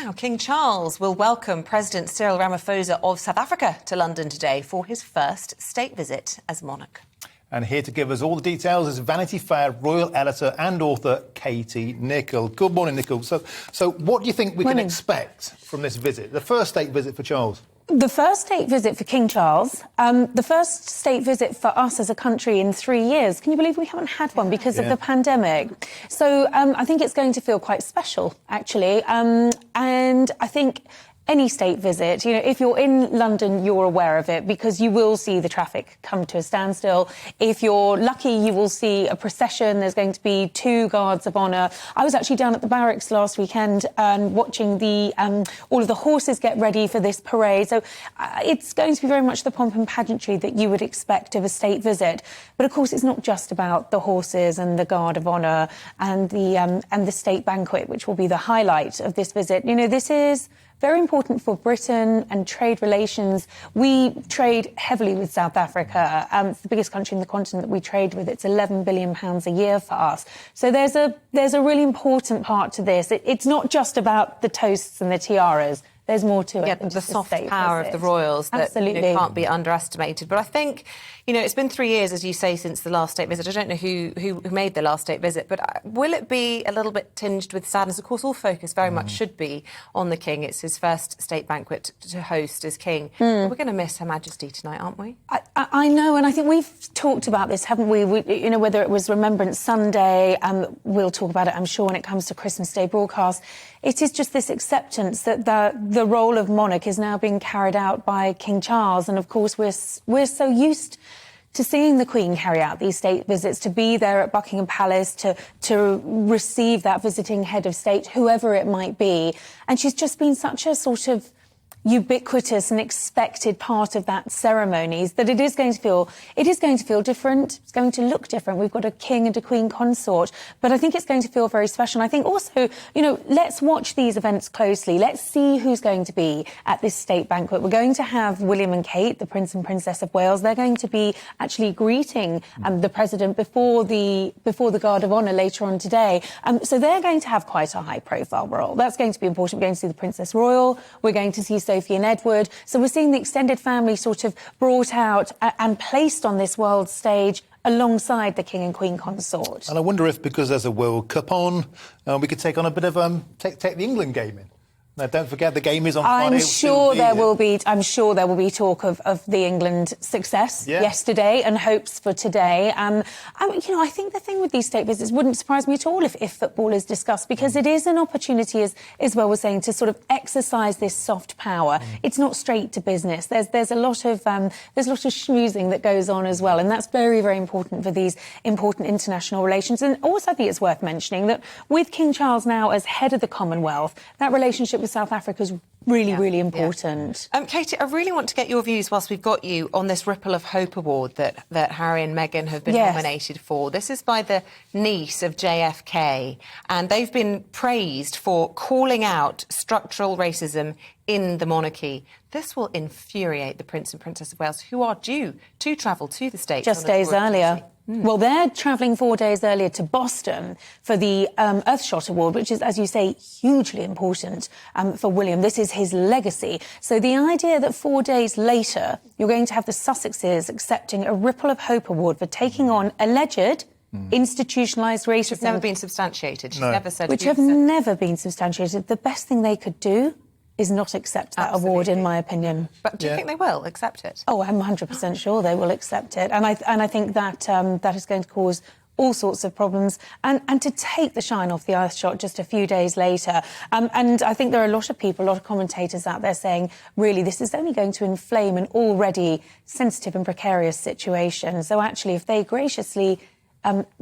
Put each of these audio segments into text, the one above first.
Now, King Charles will welcome President Cyril Ramaphosa of South Africa to London today for his first state visit as monarch. And here to give us all the details is Vanity Fair royal editor and author Katie Nicholl. Good morning, Nicholl. So what do you think we can expect from this visit, the first state visit for Charles? The first state visit for King Charles, the first state visit for us as a country in 3 years. Can you believe we haven't had one because of the pandemic? So I think it's going to feel quite special, actually. And I think any state visit, you know, if you're in London, you're aware of it because you will see the traffic come to a standstill. If you're lucky, you will see a procession. There's going to be 2 guards of honour. I was actually down at the barracks last weekend and watching the all of the horses get ready for this parade. So it's going to be very much the pomp and pageantry that you would expect of a state visit. But of course, it's not just about the horses and the guard of honour and the state banquet, which will be the highlight of this visit. You know, this is very important for Britain and trade relations. We trade heavily with South Africa. It's the biggest country in the continent that we trade with. It's £11 billion a year for us. So there's a really important part to this. It's not just about the toasts and the tiaras. There's more to it. Yeah, than the just soft state power visit. of the royals that can't be underestimated. But I think, you know, it's been 3 years, as you say, since the last state visit. I don't know who made the last state visit, but will it be a little bit tinged with sadness? Of course, all focus very much should be on the King. It's his first state banquet to host as King. But we're going to miss Her Majesty tonight, aren't we? I know, and I think we've talked about this, haven't we? You know, whether it was Remembrance Sunday, we'll talk about it, I'm sure, when it comes to Christmas Day broadcast. It is just this acceptance that the role of monarch is now being carried out by King Charles. And, of course, we're so used to seeing the Queen carry out these state visits, to be there at Buckingham Palace, to receive that visiting head of state, whoever it might be. And she's just been such a sort of ubiquitous and expected part of that ceremonies that it is going to feel different. It's going to look different. We've got a king and a queen consort, but I think it's going to feel very special. And I think also, you know, let's watch these events closely. Let's see who's going to be at this state banquet. We're going to have William and Kate, the Prince and Princess of Wales. They're going to be actually greeting the President before the Guard of Honour later on today. So they're going to have quite a high-profile role. That's going to be important. We're going to see the Princess Royal. We're going to see Sophie and Edward. So we're seeing the extended family sort of brought out and placed on this world stage alongside the King and Queen consort. And I wonder if, because there's a World Cup on, we could take on a bit of take the England game in. Now, don't forget the game is on Friday. I'm sure there will be talk of the England success yesterday and hopes for today. You know, I think the thing with these state visits wouldn't surprise me at all if football is discussed, because it is an opportunity, as Isabel was saying, to sort of exercise this soft power. It's not straight to business. There's a lot of schmoozing that goes on as well, and that's very, very important for these important international relations. And also, I think it's worth mentioning that with King Charles now as head of the Commonwealth, that relationship with South Africa is really important. Katie, I really want to get your views, whilst we've got you, on this Ripple of Hope award that Harry and Meghan have been nominated for. This is by the niece of JFK, and they've been praised for calling out structural racism in the monarchy. This will infuriate the Prince and Princess of Wales, who are due to travel to the States just days earlier. Well, they're travelling 4 days earlier to Boston for the Earthshot Award, which is, as you say, hugely important for William. This is his legacy. So the idea that 4 days later you're going to have the Sussexes accepting a Ripple of Hope Award for taking on alleged institutionalised racism. It's never been substantiated. She's never said... Which have never been substantiated. The best thing they could do is not accept that award, in my opinion. But do you think they will accept it? Oh, I'm 100% sure they will accept it. And I think that that is going to cause all sorts of problems. And to take the shine off the Earthshot just a few days later. And I think there are a lot of people, a lot of commentators out there saying, really, this is only going to inflame an already sensitive and precarious situation. So actually, if they graciously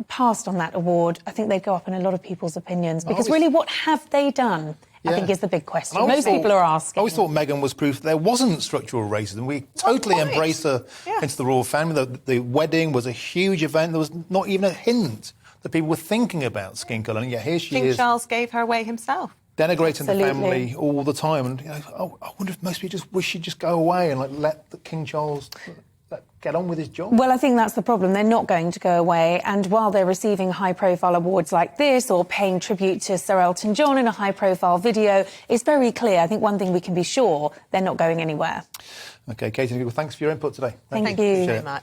passed on that award, I think they'd go up in a lot of people's opinions. Because really, what have they done? I think is the big question. Most people are asking. I always thought Meghan was proof that there wasn't structural racism. We totally embraced her into the royal family. The wedding was a huge event. There was not even a hint that people were thinking about skin colour. And yet here she is. King Charles gave her away himself. Denigrating the family all the time. And I wonder if most people just wish she'd just go away and let King Charles... get on with his job? Well, I think that's the problem. They're not going to go away. And while they're receiving high-profile awards like this or paying tribute to Sir Elton John in a high-profile video, it's very clear. I think one thing we can be sure, they're not going anywhere. OK, Katie, thanks for your input today. Thank you very much.